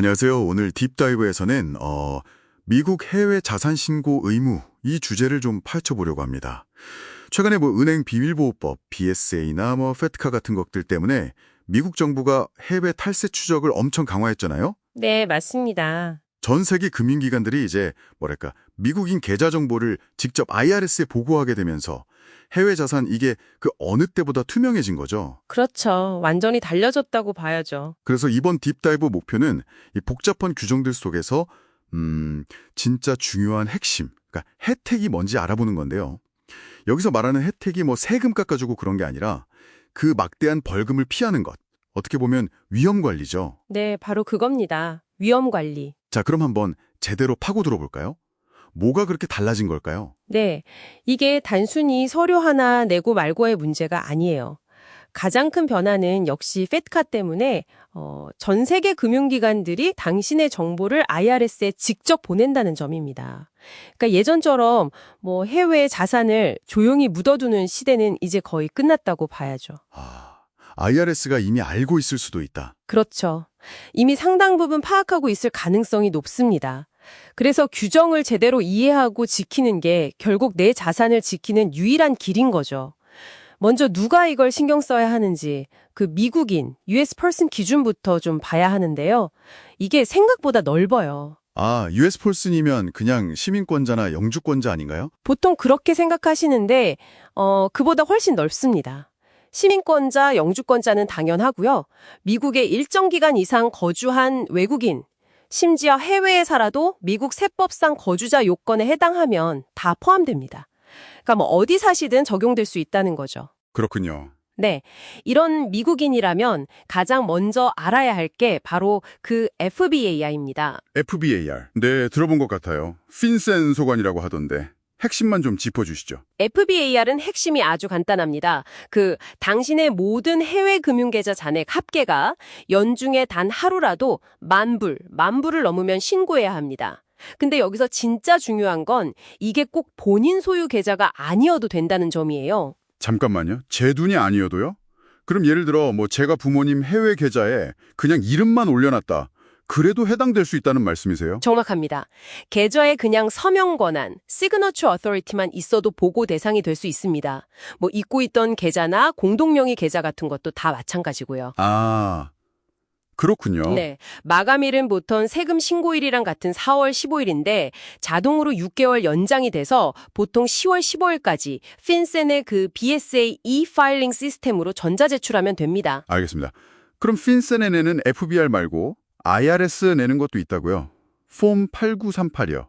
안녕하세요. 오늘 딥다이브에서는 미국 해외 자산 신고 의무 이 주제를 좀 파헤쳐보려고 합니다. 최근에 은행 비밀보호법, BSA나 페트카 같은 것들 때문에 미국 정부가 해외 탈세 추적을 엄청 강화했잖아요. 네, 맞습니다. 전 세계 금융기관들이 이제 미국인 계좌 정보를 직접 IRS에 보고하게 되면서 해외 자산 이게 그 어느 때보다 투명해진 거죠. 그렇죠. 완전히 달려졌다고 봐야죠. 그래서 이번 딥다이브 목표는 이 복잡한 규정들 속에서 진짜 중요한 핵심, 그러니까 혜택이 뭔지 알아보는 건데요. 여기서 말하는 혜택이 세금 깎아주고 그런 게 아니라 그 막대한 벌금을 피하는 것. 어떻게 보면 위험 관리죠. 네, 바로 그겁니다. 위험 관리. 자, 그럼 한번 제대로 파고 들어볼까요? 뭐가 그렇게 달라진 걸까요? 네, 이게 단순히 서류 하나 내고 말고의 문제가 아니에요. 가장 큰 변화는 역시 페트카 때문에 전 세계 금융기관들이 당신의 정보를 IRS에 직접 보낸다는 점입니다. 그러니까 예전처럼 해외 자산을 조용히 묻어두는 시대는 이제 거의 끝났다고 봐야죠. IRS가 이미 알고 있을 수도 있다. 그렇죠. 이미 상당 부분 파악하고 있을 가능성이 높습니다. 그래서 규정을 제대로 이해하고 지키는 게 결국 내 자산을 지키는 유일한 길인 거죠. 먼저 누가 이걸 신경 써야 하는지 그 미국인, US person 기준부터 좀 봐야 하는데요. 이게 생각보다 넓어요. US 폴슨이면 그냥 시민권자나 영주권자 아닌가요? 보통 그렇게 생각하시는데 그보다 훨씬 넓습니다. 시민권자, 영주권자는 당연하고요. 미국에 일정 기간 이상 거주한 외국인, 심지어 해외에 살아도 미국 세법상 거주자 요건에 해당하면 다 포함됩니다. 그러니까 어디 사시든 적용될 수 있다는 거죠. 그렇군요. 네, 이런 미국인이라면 가장 먼저 알아야 할 게 바로 그 FBAR입니다. FBAR. 네, 들어본 것 같아요. 핀센 소관이라고 하던데 핵심만 좀 짚어주시죠. FBAR은 핵심이 아주 간단합니다. 당신의 모든 해외 금융계좌 잔액 합계가 연중에 단 하루라도 만 불을 넘으면 신고해야 합니다. 근데 여기서 진짜 중요한 건 이게 꼭 본인 소유 계좌가 아니어도 된다는 점이에요. 잠깐만요. 제 돈이 아니어도요? 그럼 예를 들어 제가 부모님 해외 계좌에 그냥 이름만 올려놨다. 그래도 해당될 수 있다는 말씀이세요? 정확합니다. 계좌에 그냥 서명 권한, 시그너처 어서리티만 있어도 보고 대상이 될 수 있습니다. 잊고 있던 계좌나 공동명의 계좌 같은 것도 다 마찬가지고요. 그렇군요. 네, 마감일은 보통 세금 신고일이랑 같은 4월 15일인데 자동으로 6개월 연장이 돼서 보통 10월 15일까지 핀센의 그 BSA e-파일링 시스템으로 전자제출하면 됩니다. 알겠습니다. 그럼 핀센에 내는 FBR 말고 IRS 내는 것도 있다고요? 폼 8938이요.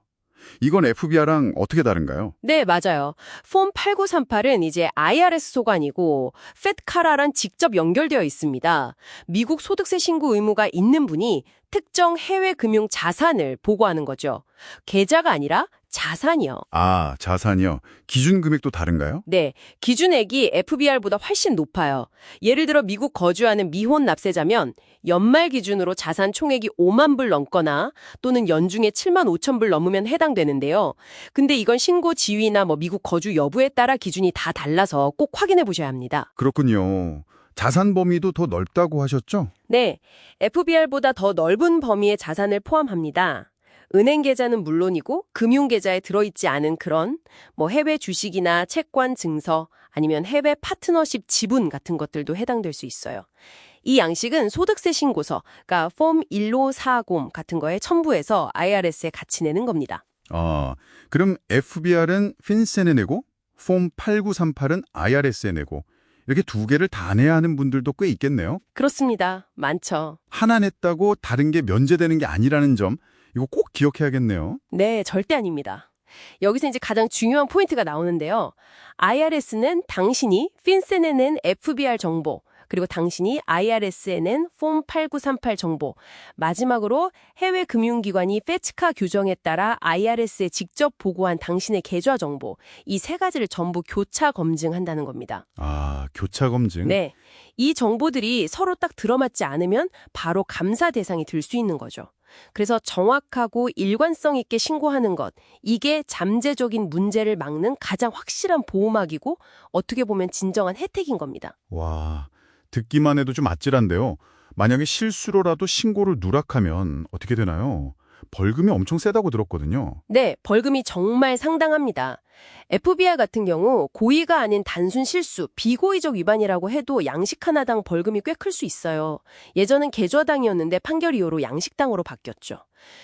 이건 FBR랑 어떻게 다른가요? 네, 맞아요. 폼 8938은 이제 IRS 소관이고 페트카랑 직접 연결되어 있습니다. 미국 소득세 신고 의무가 있는 분이 특정 해외 금융 자산을 보고하는 거죠. 계좌가 아니라 자산이요. 자산이요. 기준 금액도 다른가요? 네, 기준액이 FBR보다 훨씬 높아요. 예를 들어 미국 거주하는 미혼 납세자면 연말 기준으로 자산 총액이 5만 불 넘거나 또는 연중에 7만 5천 불 넘으면 해당되는데요. 근데 이건 신고 지위나 미국 거주 여부에 따라 기준이 다 달라서 꼭 확인해 보셔야 합니다. 그렇군요. 자산 범위도 더 넓다고 하셨죠? 네, FBR보다 더 넓은 범위의 자산을 포함합니다. 은행 계좌는 물론이고 금융 계좌에 들어있지 않은 그런 해외 주식이나 채권 증서 아니면 해외 파트너십 지분 같은 것들도 해당될 수 있어요. 이 양식은 소득세 신고서, 그러니까 폼 1540 같은 거에 첨부해서 IRS에 같이 내는 겁니다. 그럼 FBR은 핀센에 내고 폼 8938은 IRS에 내고 이렇게 두 개를 다 내야 하는 분들도 꽤 있겠네요. 그렇습니다. 많죠. 하나 냈다고 다른 게 면제되는 게 아니라는 점 이거 꼭 기억해야겠네요. 네, 절대 아닙니다. 여기서 이제 가장 중요한 포인트가 나오는데요. IRS는 당신이 핀센에 낸 FBR 정보, 그리고 당신이 IRS에 낸 폼 8938 정보, 마지막으로 해외 금융기관이 페트카 규정에 따라 IRS에 직접 보고한 당신의 계좌 정보, 이 세 가지를 전부 교차 검증한다는 겁니다. 교차 검증? 네, 이 정보들이 서로 딱 들어맞지 않으면 바로 감사 대상이 될 수 있는 거죠. 그래서 정확하고 일관성 있게 신고하는 것, 이게 잠재적인 문제를 막는 가장 확실한 보호막이고 어떻게 보면 진정한 혜택인 겁니다. 와, 듣기만 해도 좀 아찔한데요. 만약에 실수로라도 신고를 누락하면 어떻게 되나요? 벌금이 엄청 세다고 들었거든요. 네, 벌금이 정말 상당합니다. FBI 같은 경우 고의가 아닌 단순 실수, 비고의적 위반이라고 해도 양식 하나당 벌금이 꽤 클 수 있어요. 예전은 계좌당이었는데 판결 이후로 양식당으로 바뀌었죠.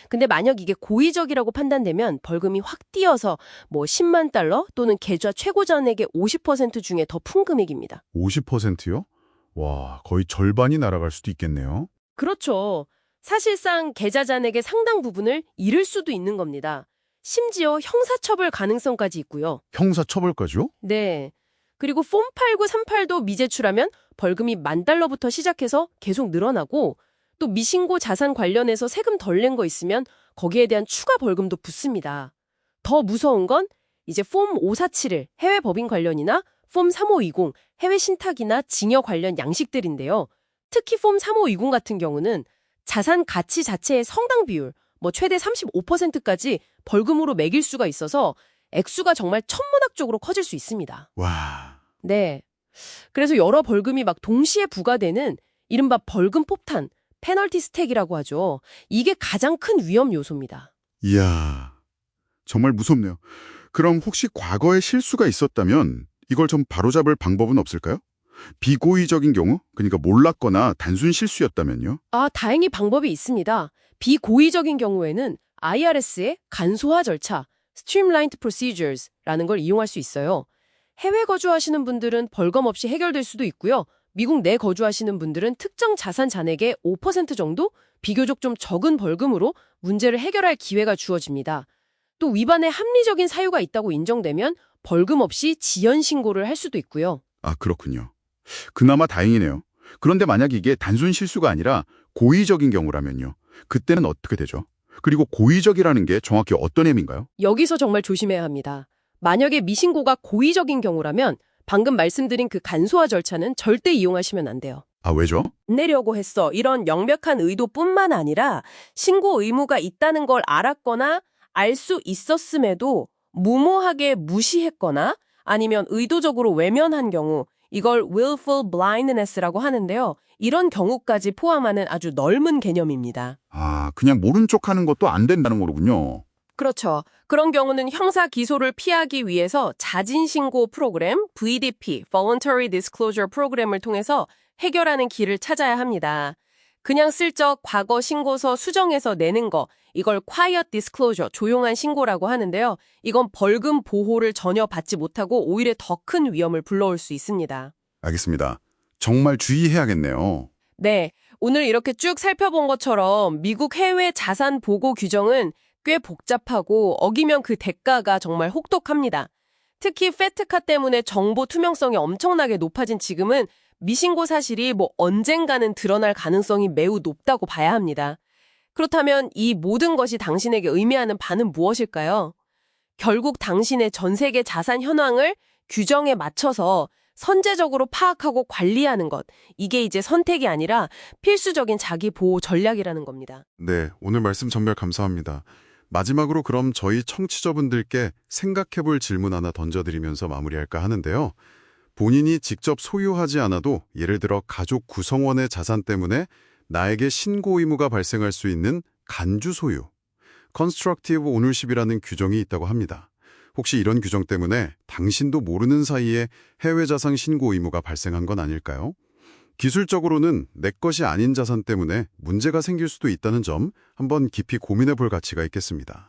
근데 만약 이게 고의적이라고 판단되면 벌금이 확 뛰어서 뭐 10만 달러 또는 계좌 최고 잔액의 50% 중에 더 큰 금액입니다. 50%요? 와, 거의 절반이 날아갈 수도 있겠네요. 그렇죠. 사실상 계좌 잔액의 상당 부분을 잃을 수도 있는 겁니다. 심지어 형사처벌 가능성까지 있고요. 형사처벌까지요? 네. 그리고 폼 8938도 미제출하면 벌금이 10,000달러부터 시작해서 계속 늘어나고 또 미신고 자산 관련해서 세금 덜 낸 거 있으면 거기에 대한 추가 벌금도 붙습니다. 더 무서운 건 이제 폼 547을 해외 법인 관련이나 폼 3520 해외 신탁이나 징여 관련 양식들인데요. 특히 폼 3520 같은 경우는 자산 가치 자체의 성당 비율, 뭐 최대 35%까지 벌금으로 매길 수가 있어서 액수가 정말 천문학적으로 커질 수 있습니다. 와, 네. 그래서 여러 벌금이 막 동시에 부과되는 이른바 벌금 폭탄, 페널티 스택이라고 하죠. 이게 가장 큰 위험 요소입니다. 이야, 정말 무섭네요. 그럼 혹시 과거에 실수가 있었다면 이걸 좀 바로잡을 방법은 없을까요? 비고의적인 경우, 그러니까 몰랐거나 단순 실수였다면요? 아, 다행히 방법이 있습니다. 비고의적인 경우에는 IRS의 간소화 절차, Streamlined Procedures라는 걸 이용할 수 있어요. 해외 거주하시는 분들은 벌금 없이 해결될 수도 있고요. 미국 내 거주하시는 분들은 특정 자산 잔액의 5% 정도 비교적 좀 적은 벌금으로 문제를 해결할 기회가 주어집니다. 또 위반에 합리적인 사유가 있다고 인정되면 벌금 없이 지연 신고를 할 수도 있고요. 아, 그렇군요. 그나마 다행이네요. 그런데 만약 이게 단순 실수가 아니라 고의적인 경우라면요. 그때는 어떻게 되죠? 그리고 고의적이라는 게 정확히 어떤 의미인가요? 여기서 정말 조심해야 합니다. 만약에 미신고가 고의적인 경우라면 방금 말씀드린 그 간소화 절차는 절대 이용하시면 안 돼요. 아, 왜죠? 내려고 했어. 이런 명백한 의도뿐만 아니라 신고 의무가 있다는 걸 알았거나 알 수 있었음에도 무모하게 무시했거나 아니면 의도적으로 외면한 경우 이걸 willful blindness라고 하는데요. 이런 경우까지 포함하는 아주 넓은 개념입니다. 아, 그냥 모른 척 하는 것도 안 된다는 거로군요. 그렇죠. 그런 경우는 형사 기소를 피하기 위해서 자진신고 프로그램, VDP, Voluntary Disclosure 프로그램을 통해서 해결하는 길을 찾아야 합니다. 그냥 슬쩍 과거 신고서 수정해서 내는 거, 이걸 Quiet Disclosure, 조용한 신고라고 하는데요. 이건 벌금 보호를 전혀 받지 못하고 오히려 더 큰 위험을 불러올 수 있습니다. 알겠습니다. 정말 주의해야겠네요. 네, 오늘 이렇게 쭉 살펴본 것처럼 미국 해외 자산 보고 규정은 꽤 복잡하고 어기면 그 대가가 정말 혹독합니다. 특히 페트카 때문에 정보 투명성이 엄청나게 높아진 지금은 미신고 사실이 뭐 언젠가는 드러날 가능성이 매우 높다고 봐야 합니다. 그렇다면 이 모든 것이 당신에게 의미하는 바는 무엇일까요? 결국 당신의 전 세계 자산 현황을 규정에 맞춰서 선제적으로 파악하고 관리하는 것, 이게 이제 선택이 아니라 필수적인 자기 보호 전략이라는 겁니다. 네, 오늘 말씀 정말 감사합니다. 마지막으로 그럼 저희 청취자분들께 생각해볼 질문 하나 던져드리면서 마무리할까 하는데요. 본인이 직접 소유하지 않아도 예를 들어 가족 구성원의 자산 때문에 나에게 신고 의무가 발생할 수 있는 간주 소유, Constructive Ownership이라는 규정이 있다고 합니다. 혹시 이런 규정 때문에 당신도 모르는 사이에 해외 자산 신고 의무가 발생한 건 아닐까요? 기술적으로는 내 것이 아닌 자산 때문에 문제가 생길 수도 있다는 점 한번 깊이 고민해 볼 가치가 있겠습니다.